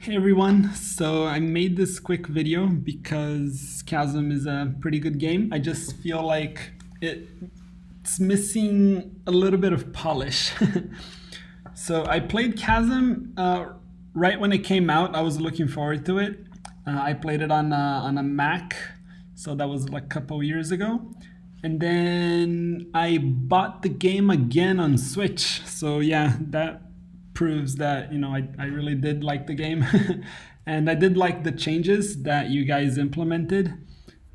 Hey everyone, so I made this quick video because Chasm is a pretty good game. I just feel like it's missing a little bit of polish. So I played Chasm right when it came out. I was looking forward to it. I played it on a Mac, so that was like a couple years ago. And then I bought the game again on Switch. So yeah, that proves that I really did like the game. And I did like the changes that you guys implemented,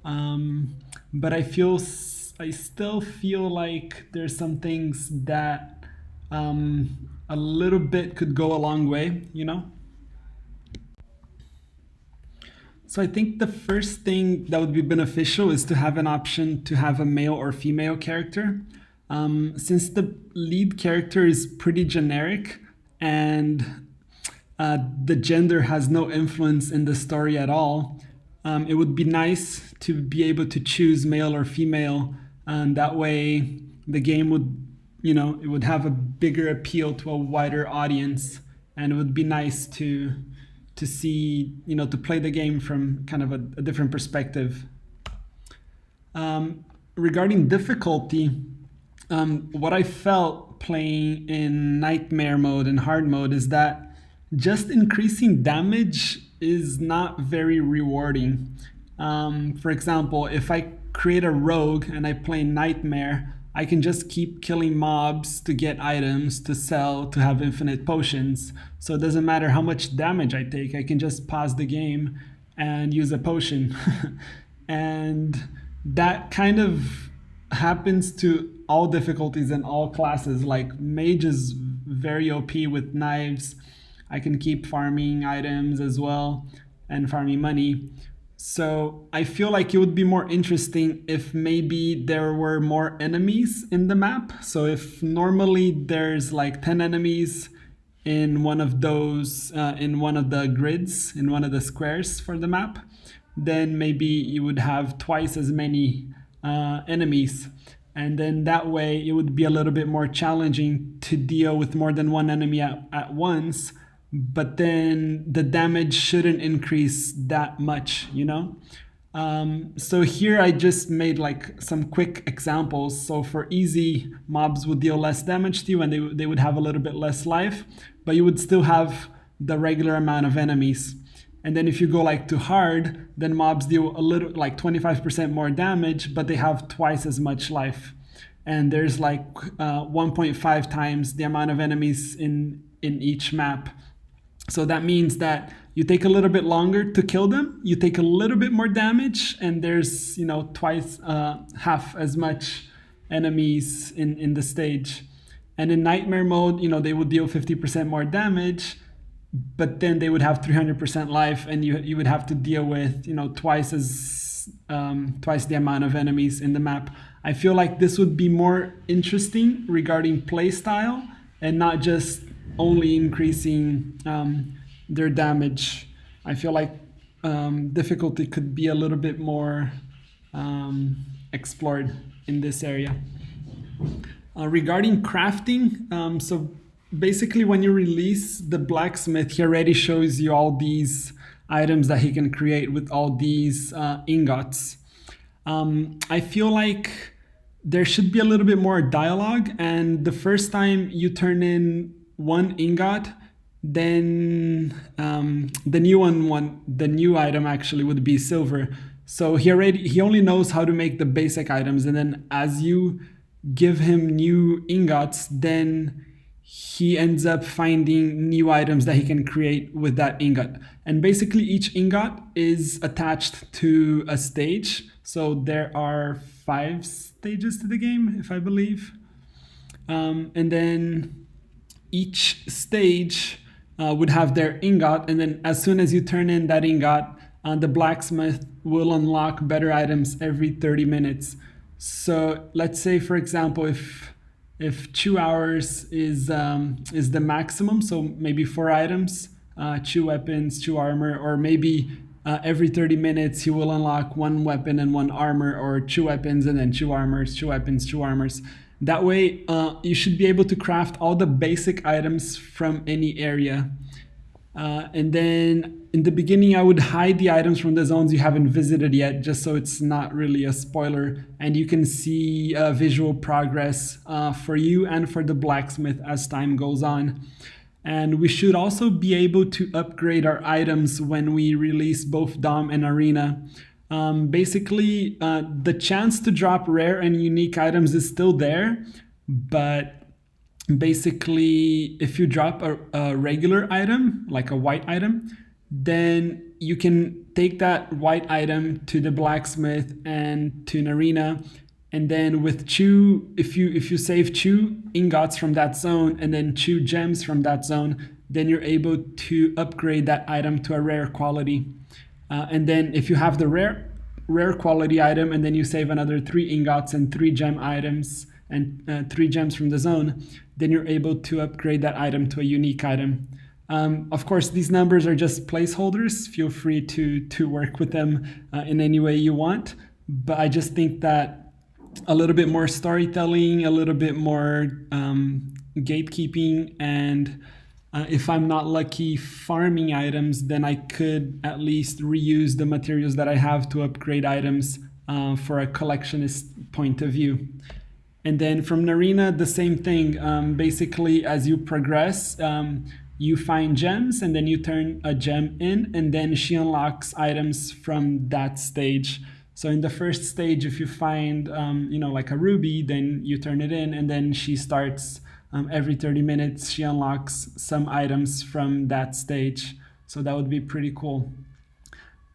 but I still feel like there's some things that a little bit could go a long way. So I think the first thing that would be beneficial is to have an option to have a male or female character. Since the lead character is pretty generic, and the gender has no influence in the story at all, it would be nice to be able to choose male or female, and that way the game it would have a bigger appeal to a wider audience, and it would be nice to see, to play the game from kind of a different perspective. Regarding difficulty, what I felt playing in nightmare mode and hard mode is that just increasing damage is not very rewarding. For example, if I create a rogue and I play nightmare, I can just keep killing mobs to get items to sell to have infinite potions. So it doesn't matter how much damage I take, I can just pause the game and use a potion. And that kind of happens to all difficulties and all classes. Like mage is very OP with knives. I can keep farming items as well and farming money. So I feel like it would be more interesting if maybe there were more enemies in the map. So if normally there's like 10 enemies in one of those, in one of the grids, in one of the squares for the map, then maybe you would have twice as many enemies. And then that way it would be a little bit more challenging to deal with more than one enemy at once, but then the damage shouldn't increase that much. So here I just made like some quick examples. So for easy, mobs would deal less damage to you and they would have a little bit less life, but you would still have the regular amount of enemies. And then if you go like to hard, then mobs deal a little, like 25% more damage, but they have twice as much life. And there's like 1.5 times the amount of enemies in each map. So that means that you take a little bit longer to kill them, you take a little bit more damage, and there's twice, half as much enemies in the stage. And in nightmare mode, they would deal 50% more damage, but then they would have 300% life, and you would have to deal with twice the amount of enemies in the map. I feel like this would be more interesting regarding play style and not just only increasing their damage. I feel like difficulty could be a little bit more explored in this area. Regarding crafting, so basically when you release the blacksmith, he already shows you all these items that he can create with all these ingots. I feel like there should be a little bit more dialogue, and the first time you turn in one ingot, then the new item actually would be silver. So he only knows how to make the basic items, and then as you give him new ingots, then he ends up finding new items that he can create with that ingot. And basically each ingot is attached to a stage. So there are 5 stages to the game, if I believe. And then each stage would have their ingot. And then as soon as you turn in that ingot, the blacksmith will unlock better items every 30 minutes. So let's say, for example, if 2 hours is the maximum, so maybe 4 items, 2 weapons, 2 armor, or maybe every 30 minutes he will unlock 1 weapon and 1 armor, or 2 weapons and then 2 armors, 2 weapons, 2 armors. That way you should be able to craft all the basic items from any area. And then in the beginning, I would hide the items from the zones you haven't visited yet, just so it's not really a spoiler. And you can see visual progress for you and for the blacksmith as time goes on. And we should also be able to upgrade our items when we release both Dom and Arena. Basically, the chance to drop rare and unique items is still there, but basically if you drop a regular item like a white item, then you can take that white item to the blacksmith and to an arena, and then with two, if you save two ingots from that zone and then two gems from that zone, then you're able to upgrade that item to a rare quality. And then if you have the rare quality item and then you save another three ingots and three gem items and three gems from the zone, then you're able to upgrade that item to a unique item. Of course, these numbers are just placeholders. Feel free to work with them in any way you want. But I just think that a little bit more storytelling, a little bit more gatekeeping, and if I'm not lucky farming items, then I could at least reuse the materials that I have to upgrade items for a collectionist point of view. And then from Narina, the same thing. Basically, as you progress, you find gems and then you turn a gem in, and then she unlocks items from that stage. So in the first stage, if you find, like a ruby, then you turn it in, and then she starts every 30 minutes, she unlocks some items from that stage. So that would be pretty cool.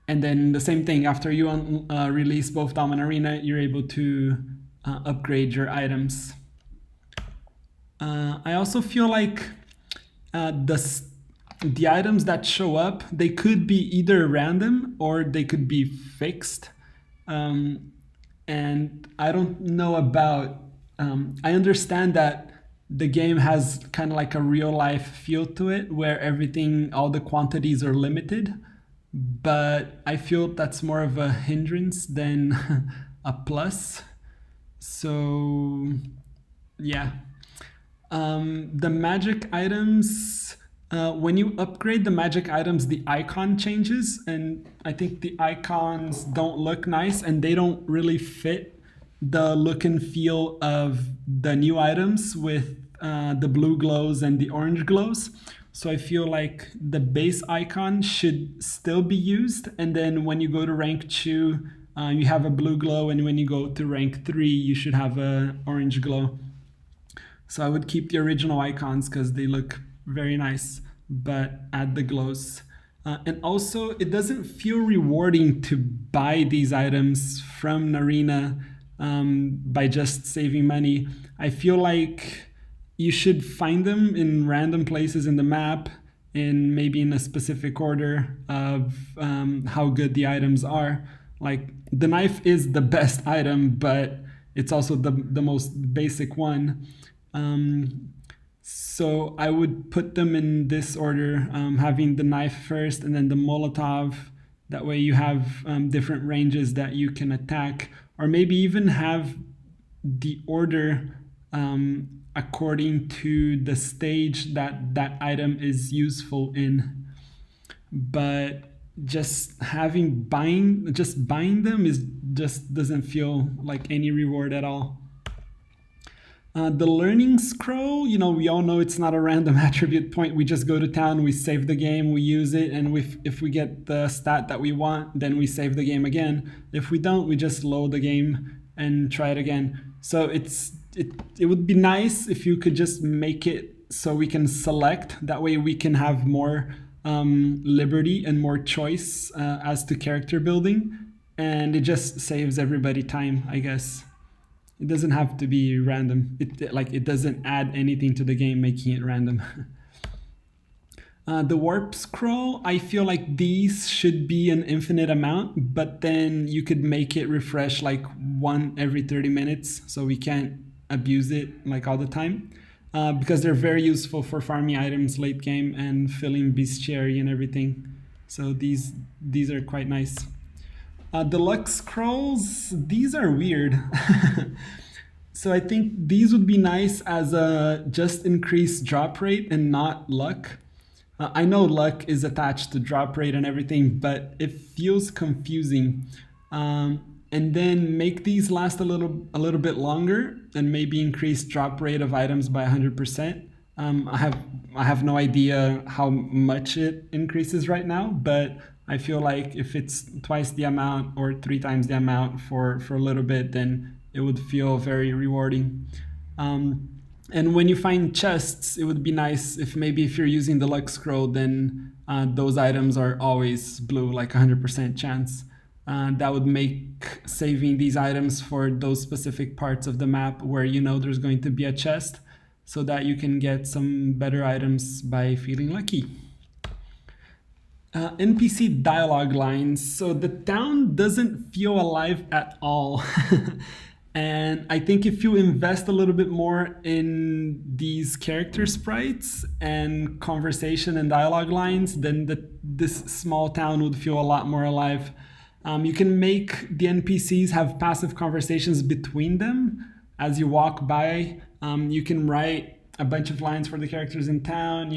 And then the same thing, after you release both Dom and Arena, you're able to upgrade your items. I also feel like the items that show up, they could be either random or they could be fixed. And I don't know about, I understand that the game has kind of like a real life feel to it where everything, all the quantities are limited, but I feel that's more of a hindrance than a plus. So yeah, the magic items, when you upgrade the magic items, the icon changes, and I think the icons don't look nice and they don't really fit the look and feel of the new items with the blue glows and the orange glows. So I feel like the base icon should still be used, and then when you go to rank 2, you have a blue glow, and when you go to rank 3, you should have an orange glow. So I would keep the original icons because they look very nice, but add the glows. And also, it doesn't feel rewarding to buy these items from Narina by just saving money. I feel like you should find them in random places in the map, in maybe in a specific order of how good the items are. Like the knife is the best item, but it's also the most basic one. So I would put them in this order, having the knife first and then the Molotov. That way you have different ranges that you can attack, or maybe even have the order according to the stage that that item is useful in. But just buying them is just doesn't feel like any reward at all. The learning scroll, we all know it's not a random attribute point. We just go to town, we save the game, we use it, and if we get the stat that we want, then we save the game again. If we don't, we just load the game and try it again. So it would be nice if you could just make it so we can select. That way we can have more liberty and more choice as to character building, and it just saves everybody time, I guess. It doesn't have to be random. It doesn't add anything to the game making it random. The warp scroll, I feel like these should be an infinite amount, but then you could make it refresh like one every 30 minutes, so we can't abuse it like all the time. Because they're very useful for farming items late game and filling bestiary and everything. So these are quite nice. Deluxe scrolls, these are weird. So I think these would be nice as a just increased drop rate and not luck. I know luck is attached to drop rate and everything, but it feels confusing. And then make these last a little bit longer, and maybe increase drop rate of items by 100%. I have no idea how much it increases right now, but I feel like if it's twice the amount or three times the amount for a little bit, then it would feel very rewarding. Um, and when you find chests, it would be nice if maybe if you're using the luck scroll, then those items are always blue, like 100% chance. That would make saving these items for those specific parts of the map where you know there's going to be a chest, so that you can get some better items by feeling lucky. NPC dialogue lines. So the town doesn't feel alive at all. And I think if you invest a little bit more in these character sprites and conversation and dialogue lines, then this small town would feel a lot more alive. You can make the NPCs have passive conversations between them as you walk by. You can write a bunch of lines for the characters in town,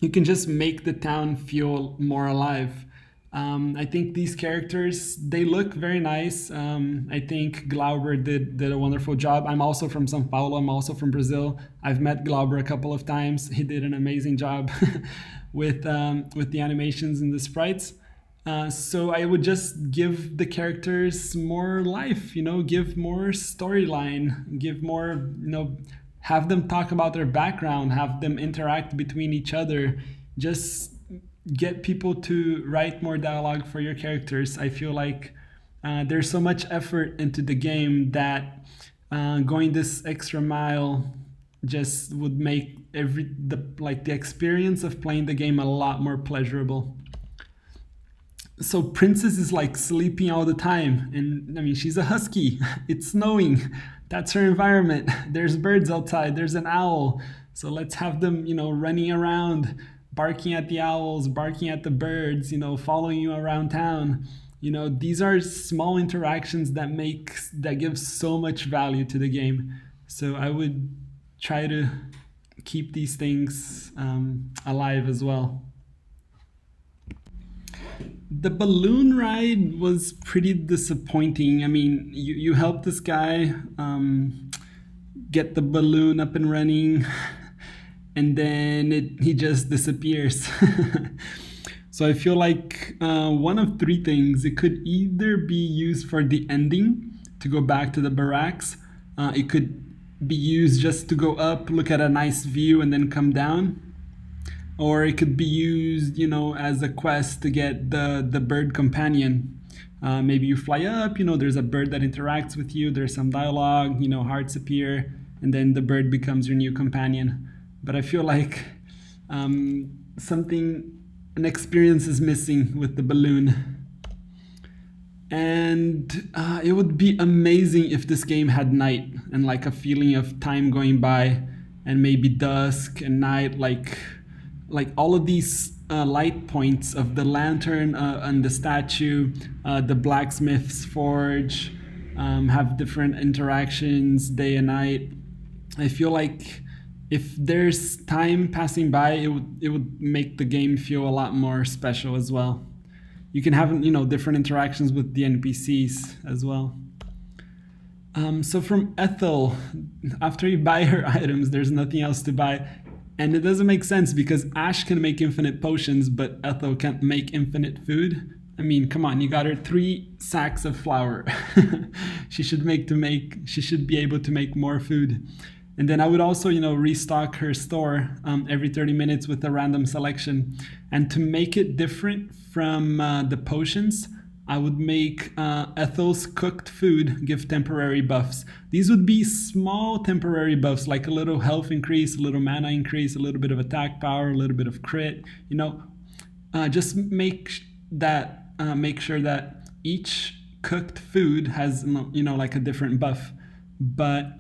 you can just make the town feel more alive. I think these characters, they look very nice. I think Glauber did a wonderful job. I'm also from São Paulo. I'm also from Brazil. I've met Glauber a couple of times. He did an amazing job with the animations and the sprites. So I would just give the characters more life, give more storyline, give more, have them talk about their background, have them interact between each other, just get people to write more dialogue for your characters. I feel like there's so much effort into the game that going this extra mile just would make the experience of playing the game a lot more pleasurable. So Princess is like sleeping all the time, and I mean she's a husky. It's snowing. That's her environment. There's birds outside. There's an owl. So let's have them, running around, barking at the owls, barking at the birds, following you around town. These are small interactions that give so much value to the game. So I would try to keep these things alive as well. The balloon ride was pretty disappointing. I mean, you help this guy get the balloon up and running, and then he just disappears. So I feel like one of three things. It could either be used for the ending to go back to the barracks. It could be used just to go up, look at a nice view, and then come down. Or it could be used, as a quest to get the bird companion. Maybe you fly up, there's a bird that interacts with you, there's some dialogue, hearts appear, and then the bird becomes your new companion. But I feel like an experience is missing with the balloon. And it would be amazing if this game had night and like a feeling of time going by, and maybe dusk and night, like all of these light points of the lantern and the statue, the blacksmith's forge, have different interactions day and night. I feel like if there's time passing by, it would make the game feel a lot more special as well. You can have different interactions with the NPCs as well. So from Ethel, after you buy her items, there's nothing else to buy. And it doesn't make sense because Ash can make infinite potions, but Ethel can't make infinite food. I mean, come on, you got her 3 sacks of flour. She should be able to make more food. And then I would also, restock her store every 30 minutes with a random selection. And to make it different from the potions, I would make Ethel's cooked food give temporary buffs. These would be small temporary buffs, like a little health increase, a little mana increase, a little bit of attack power, a little bit of crit. Just make sure that each cooked food has, like a different buff. But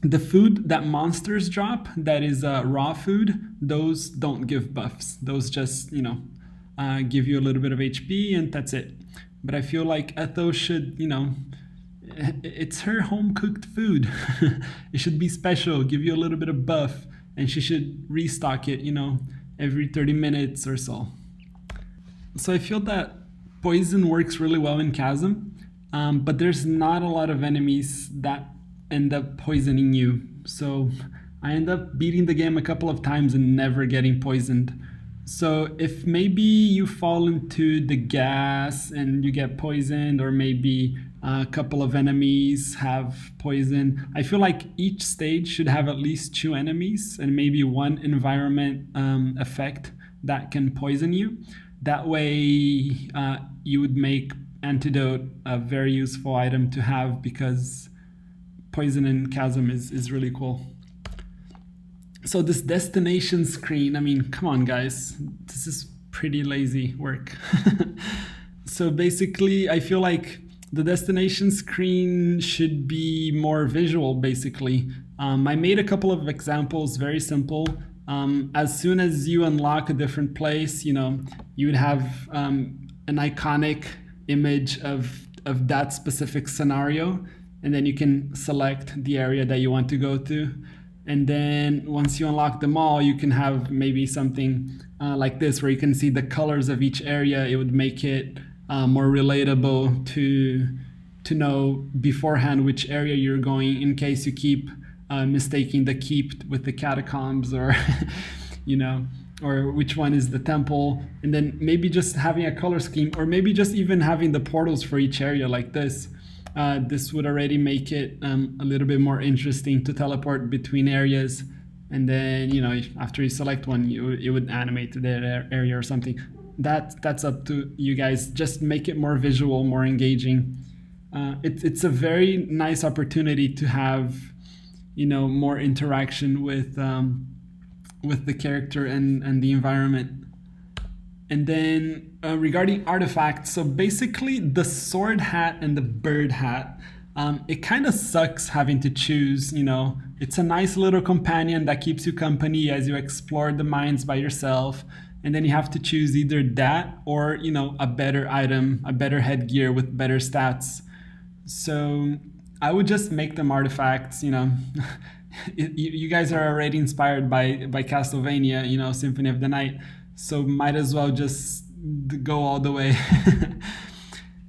the food that monsters drop, that is raw food, those don't give buffs. Those just, give you a little bit of HP and that's it. But I feel like Ethel should, it's her home cooked food. It should be special, give you a little bit of buff, and she should restock it, every 30 minutes or so. So I feel that poison works really well in Chasm, but there's not a lot of enemies that end up poisoning you. So I end up beating the game a couple of times and never getting poisoned. So if maybe you fall into the gas and you get poisoned, or maybe a couple of enemies have poison, I feel like each stage should have at least 2 enemies and maybe 1 environment effect that can poison you. That way you would make Antidote a very useful item to have, because poison in Chasm is really cool. So this destination screen, I mean, come on guys, this is pretty lazy work. So basically, I feel like the destination screen should be more visual, basically. I made a couple of examples, very simple. As soon as you unlock a different place, you would have an iconic image of that specific scenario, and then you can select the area that you want to go to. And then once you unlock them all, you can have maybe something like this, where you can see the colors of each area. It would make it more relatable to know beforehand which area you're going, in case you keep mistaking the keep with the catacombs, or or which one is the temple. And then maybe just having a color scheme, or maybe just even having the portals for each area like this. This would already make it a little bit more interesting to teleport between areas. And then, after you select one, it would animate to that area or something. That's up to you guys. Just make it more visual, more engaging. It's a very nice opportunity to have, more interaction with the character and the environment. And then regarding artifacts, so basically the sword hat and the bird hat, it kind of sucks having to choose. It's a nice little companion that keeps you company as you explore the mines by yourself. And then you have to choose either that or, a better item, a better headgear with better stats. So I would just make them artifacts. You guys are already inspired by Castlevania, Symphony of the Night. So might as well just go all the way.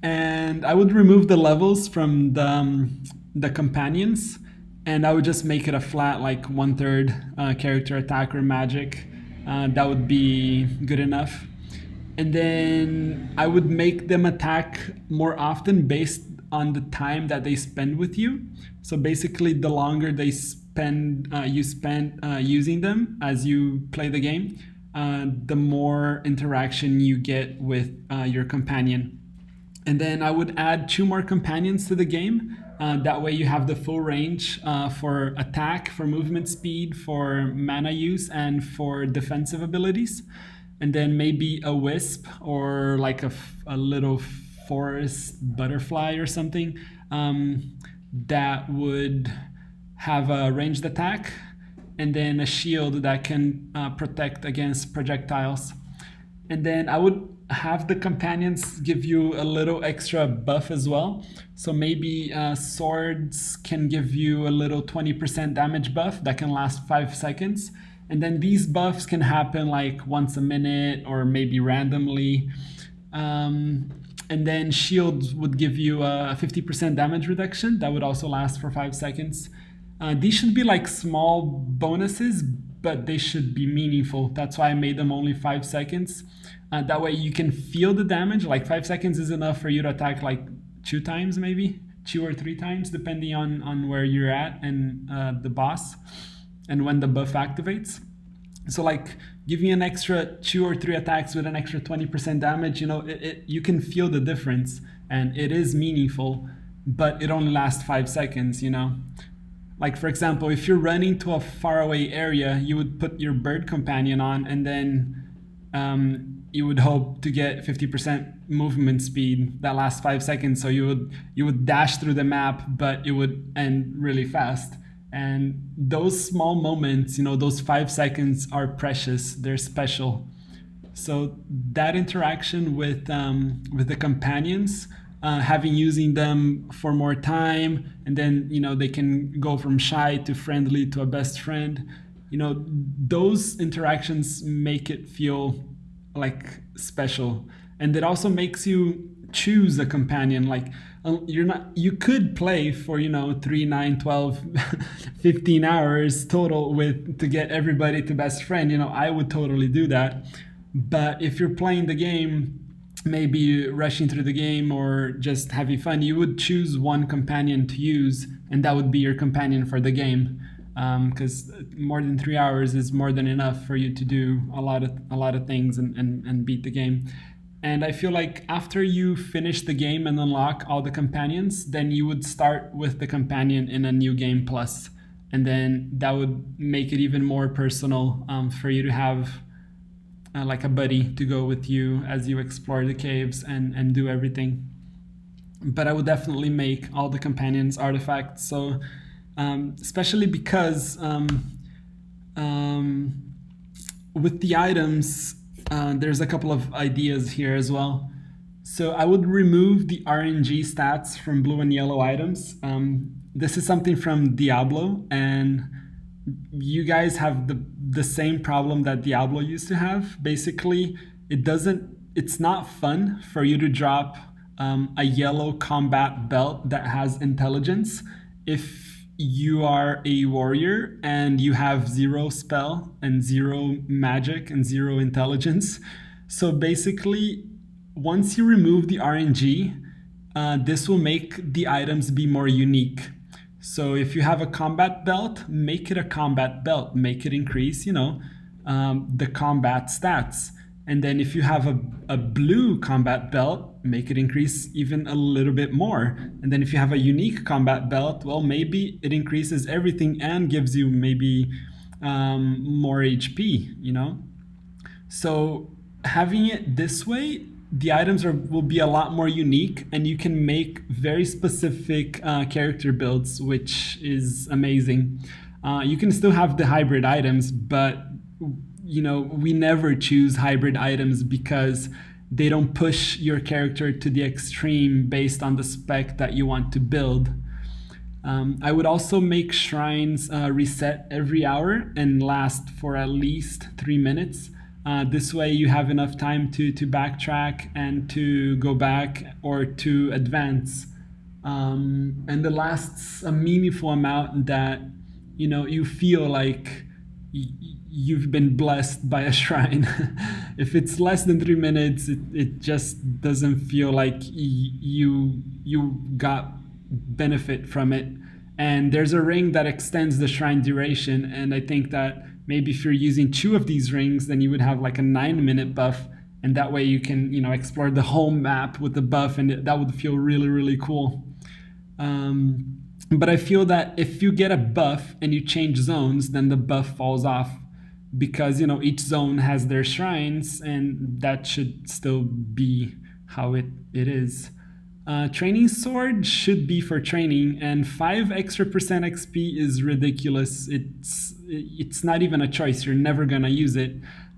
And I would remove the levels from the companions, and I would just make it a flat, like 1/3 character attack or magic. That would be good enough. And then I would make them attack more often based on the time that they spend with you. So basically, the longer they spend, using them as you play the game, the more interaction you get with your companion. And then I would add 2 more companions to the game. That way you have the full range for attack, for movement speed, for mana use, and for defensive abilities. And then maybe a wisp, or like a little forest butterfly or something that would have a ranged attack, and then a shield that can protect against projectiles. And then I would have the companions give you a little extra buff as well. So maybe swords can give you a little 20% damage buff that can last 5 seconds. And then these buffs can happen like once a minute or maybe randomly. And then shields would give you a 50% damage reduction that would also last for 5 seconds. These should be like small bonuses, but they should be meaningful. That's why I made them only 5 seconds. That way you can feel the damage. Like 5 seconds is enough for you to attack like 2 times, maybe 2 or 3 times, depending on where you're at and the boss and when the buff activates. So like giving an extra 2 or 3 attacks with an extra 20% damage, you can feel the difference, and it is meaningful, but it only lasts 5 seconds, Like for example, if you're running to a faraway area, you would put your bird companion on, and then you would hope to get 50% movement speed that lasts 5 seconds. So you would dash through the map, but it would end really fast. And those small moments, those 5 seconds are precious. They're special. So that interaction with the companions, using them for more time, and then they can go from shy to friendly to a best friend. those interactions make it feel like special. And it also makes you choose a companion. Like, you could play for 3, 9, 12, 15 hours total to get everybody to best friend. I would totally do that. But if you're playing the game, maybe rushing through the game or just having fun, you would choose one companion to use, and that would be your companion for the game. Because more than 3 hours is more than enough for you to do a lot of things and beat the game. And I feel like after you finish the game and unlock all the companions, then you would start with the companion in a new game plus, and then that would make it even more personal, for you to have like a buddy to go with you as you explore the caves and do everything. But I would definitely make all the companions artifacts. So especially because with the items, there's a couple of ideas here as well. So I would remove the RNG stats from blue and yellow items. This is something from Diablo, and you guys have the same problem that Diablo used to have. Basically, it's not fun for you to drop a yellow combat belt that has intelligence if you are a warrior and you have 0 spell and 0 magic and 0 intelligence. So basically, once you remove the RNG, this will make the items be more unique. So if you have a combat belt, make it a combat belt, make it increase, the combat stats. And then if you have a blue combat belt, make it increase even a little bit more. And then if you have a unique combat belt, well, maybe it increases everything and gives you maybe more HP, So having it this way, the items will be a lot more unique, and you can make very specific character builds, which is amazing. You can still have the hybrid items, but we never choose hybrid items because they don't push your character to the extreme based on the spec that you want to build. I would also make shrines reset every hour and last for at least 3 minutes. This way you have enough time to backtrack and to go back or to advance. And it lasts a meaningful amount that you feel like you've been blessed by a shrine. If it's less than 3 minutes, it just doesn't feel like you got benefit from it. And there's a ring that extends the shrine duration, and I think that maybe if you're using 2 of these rings, then you would have like a 9-minute buff, and that way you can explore the whole map with the buff, and that would feel really, really cool. But I feel that if you get a buff and you change zones, then the buff falls off, because each zone has their shrines, and that should still be how it is. Training sword should be for training, and 5 extra percent XP is ridiculous. It's not even a choice. You're never gonna use it.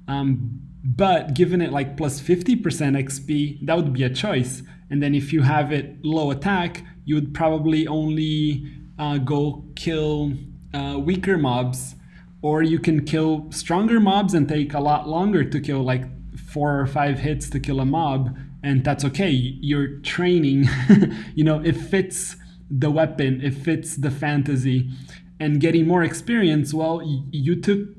But given it like plus 50% XP, that would be a choice. And then if you have it low attack, you would probably only go kill weaker mobs, or you can kill stronger mobs and take a lot longer to kill, like 4 or 5 hits to kill a mob, and that's okay. You're training. It fits the weapon, it fits the fantasy, and getting more experience, well, you took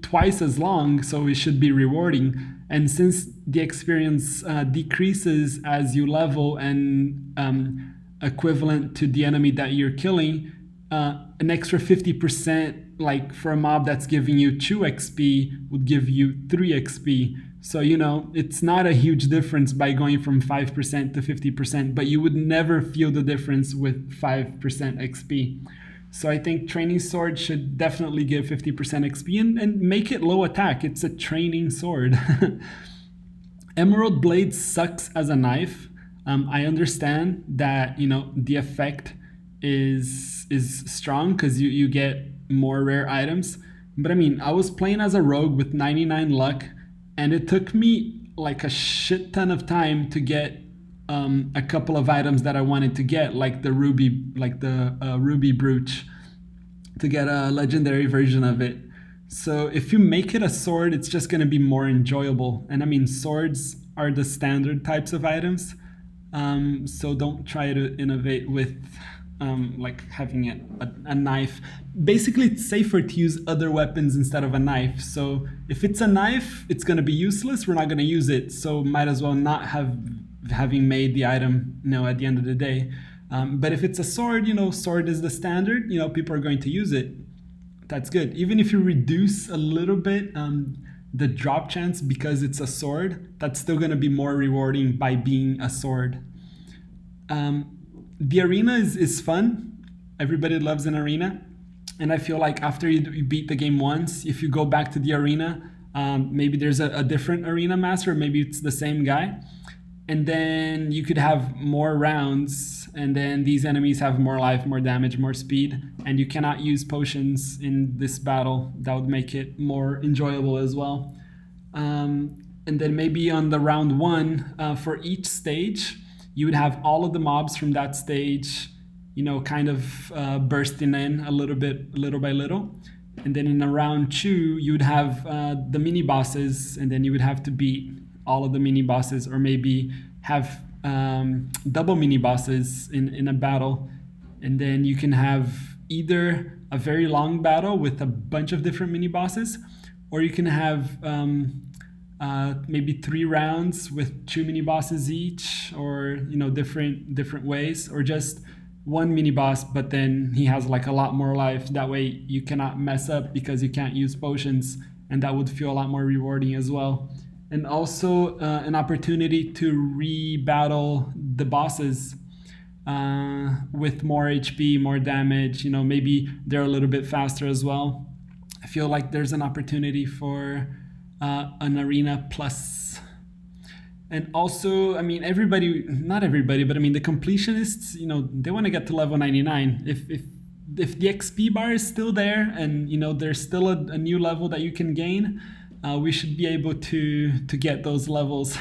twice as long, so it should be rewarding. And since the experience decreases as you level and equivalent to the enemy that you're killing, an extra 50%, like for a mob that's giving you 2 XP, would give you 3 XP. So, it's not a huge difference by going from 5% to 50%, but you would never feel the difference with 5% XP. So I think training sword should definitely give 50% XP and make it low attack. It's a training sword. Emerald blade sucks as a knife. I understand that, the effect is strong because you get more rare items. But I was playing as a rogue with 99 luck, and it took me like a shit ton of time to get a couple of items that I wanted to get, like the ruby brooch, to get a legendary version of it. So if you make it a sword, it's just going to be more enjoyable. And I mean, swords are the standard types of items. So don't try to innovate with like having a knife. Basically, it's safer to use other weapons instead of a knife. So if it's a knife, it's going to be useless. We're not going to use it. So might as well not having made the item, at the end of the day. But if it's a sword, sword is the standard. People are going to use it. That's good. Even if you reduce a little bit the drop chance because it's a sword, that's still going to be more rewarding by being a sword. The arena is fun. Everybody loves an arena. And I feel like after you beat the game once, if you go back to the arena, maybe there's a different arena master, maybe it's the same guy. And then you could have more rounds, and then these enemies have more life, more damage, more speed, and you cannot use potions in this battle. That would make it more enjoyable as well. And then maybe on the round one, for each stage, you would have all of the mobs from that stage, kind of bursting in a little bit, little by little. And then in a round two, you would have the mini bosses, and then you would have to beat all of the mini bosses, or maybe have double mini bosses in a battle. And then you can have either a very long battle with a bunch of different mini bosses, or you can have maybe 3 rounds with 2 mini bosses each, or different ways, or just one mini boss, but then he has like a lot more life. That way you cannot mess up because you can't use potions, and that would feel a lot more rewarding as well. And also an opportunity to re-battle the bosses with more HP, more damage. Maybe they're a little bit faster as well. I feel like there's an opportunity for an arena plus. And also, I mean, not everybody, but I mean, the completionists, they want to get to level 99. If the XP bar is still there, and there's still a new level that you can gain, we should be able to get those levels.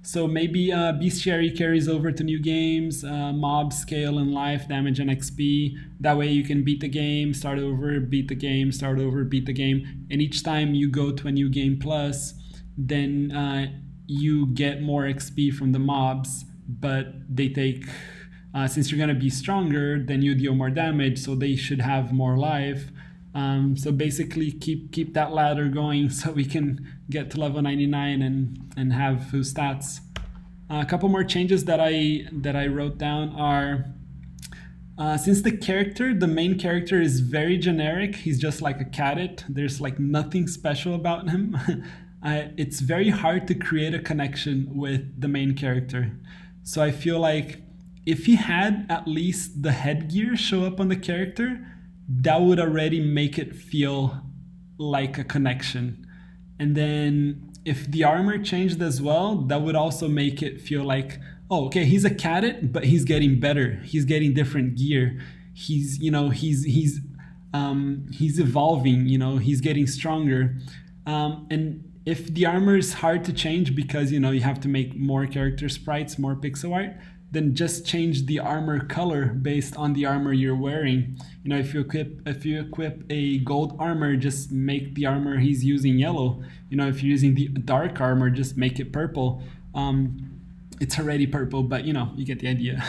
So maybe bestiary carries over to new games, mob scale and life, damage and XP. That way you can beat the game, start over, beat the game, start over, beat the game. And each time you go to a new game plus, then you get more XP from the mobs, but they take, since you're going to be stronger, then you deal more damage, so they should have more life. So basically keep that ladder going so we can get to level 99 and have full stats. A couple more changes that I wrote down are, since the main character is very generic, he's just like a cadet, there's like nothing special about him. It's very hard to create a connection with the main character. So I feel like if he had at least the headgear show up on the character, that would already make it feel like a connection. And then if the armor changed as well, that would also make it feel like, oh, okay, he's a cadet, but he's getting better. He's getting different gear. He's evolving, he's getting stronger. And if the armor is hard to change because, you have to make more character sprites, more pixel art, then just change the armor color based on the armor you're wearing. If you equip a gold armor, just make the armor he's using yellow. If you're using the dark armor, just make it purple. It's already purple, but you get the idea.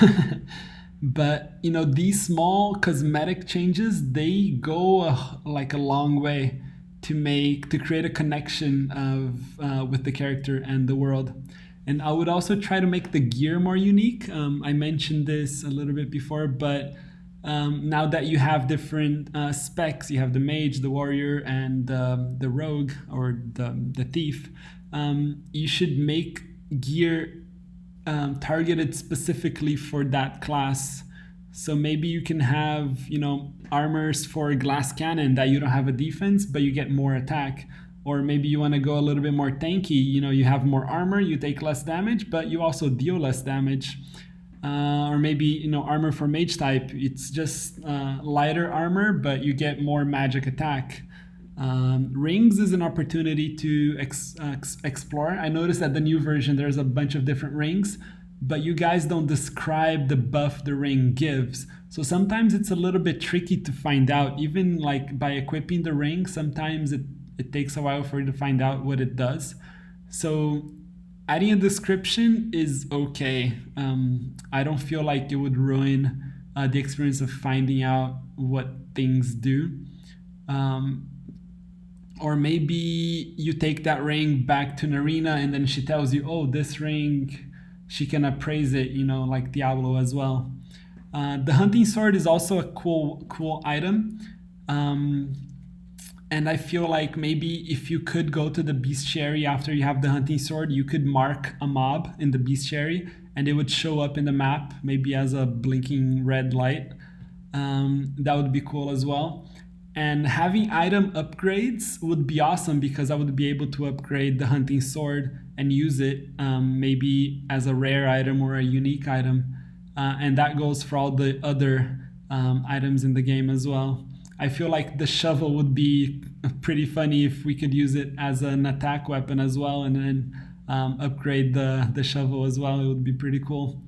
But these small cosmetic changes, they go like a long way to create a connection with the character and the world. And I would also try to make the gear more unique. I mentioned this a little bit before, but now that you have different specs, you have the mage, the warrior, and the rogue or the thief, you should make gear targeted specifically for that class. So maybe you can have, armors for a glass cannon that you don't have a defense, but you get more attack. Or maybe you want to go a little bit more tanky. You have more armor, you take less damage, but you also deal less damage. Or maybe, armor for mage type. It's just lighter armor, but you get more magic attack. Rings is an opportunity to explore. I noticed that the new version, there's a bunch of different rings. but you guys don't describe the buff the ring gives. So sometimes it's a little bit tricky to find out. Even like by equipping the ring, sometimes it takes a while for you to find out what it does. So adding a description is okay. I don't feel like it would ruin the experience of finding out what things do. Um, or maybe you take that ring back to Narina and then she tells you, oh, this ring, she can appraise it, like Diablo as well. The hunting sword is also a cool item. Um, and I feel like maybe if you could go to the bestiary after you have the hunting sword, you could mark a mob in the bestiary and it would show up in the map, maybe as a blinking red light. That would be cool as well. And having item upgrades would be awesome because I would be able to upgrade the hunting sword and use it maybe as a rare item or a unique item. And that goes for all the other items in the game as well. I feel like the shovel would be pretty funny if we could use it as an attack weapon as well and then upgrade the shovel as well. It would be pretty cool.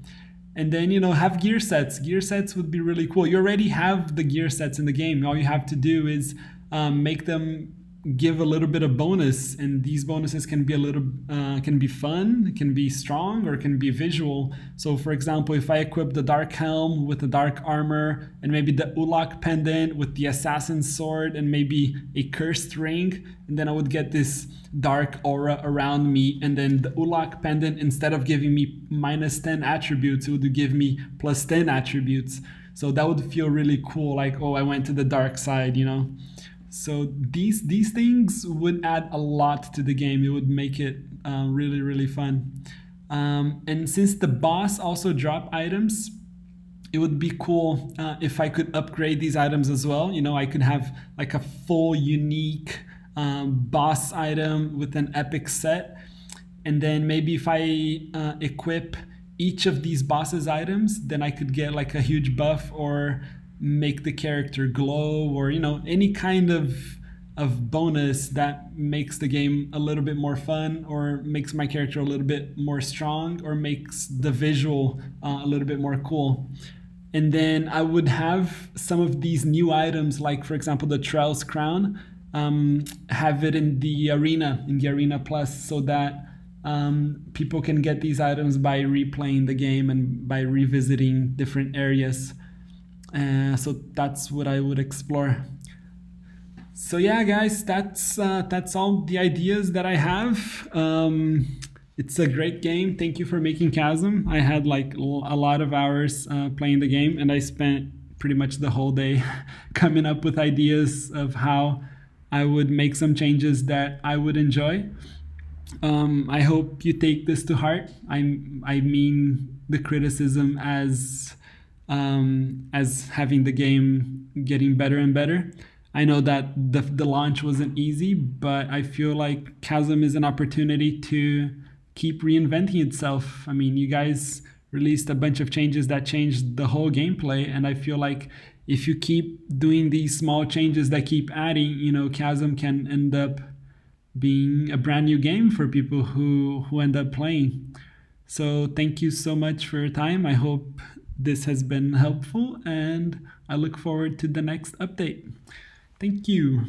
And then, have gear sets. Gear sets would be really cool. You already have the gear sets in the game. All you have to do is make them give a little bit of bonus, and these bonuses can be can be fun, can be strong, or can be visual. So for example, if I equip the dark helm with the dark armor and maybe the Ulak pendant with the assassin's sword and maybe a cursed ring, and then I would get this dark aura around me, and then the Ulak pendant, instead of giving me -10 attributes, it would give me +10 attributes. So that would feel really cool, like, oh, I went to the dark side. So these things would add a lot to the game. It would make it really, really fun. And since the boss also drop items, it would be cool if I could upgrade these items as well. I could have like a full unique boss item with an epic set. And then maybe if I equip each of these bosses items, then I could get like a huge buff or make the character glow, or any kind of bonus that makes the game a little bit more fun, or makes my character a little bit more strong, or makes the visual a little bit more cool. And then I would have some of these new items, like for example the Trell's Crown, have it in the arena plus, so that people can get these items by replaying the game and by revisiting different areas. So that's what I would explore. So yeah, guys, that's all the ideas that I have. It's a great game. Thank you for making Chasm. I had like a lot of hours playing the game, and I spent pretty much the whole day coming up with ideas of how I would make some changes that I would enjoy. I hope you take this to heart. I mean the criticism as having the game getting better and better. I know that the launch wasn't easy, but I feel like Chasm is an opportunity to keep reinventing itself. I mean, you guys released a bunch of changes that changed the whole gameplay, and I feel like if you keep doing these small changes that keep adding, Chasm can end up being a brand new game for people who end up playing. So thank you so much for your time. I hope this has been helpful, and I look forward to the next update. Thank you.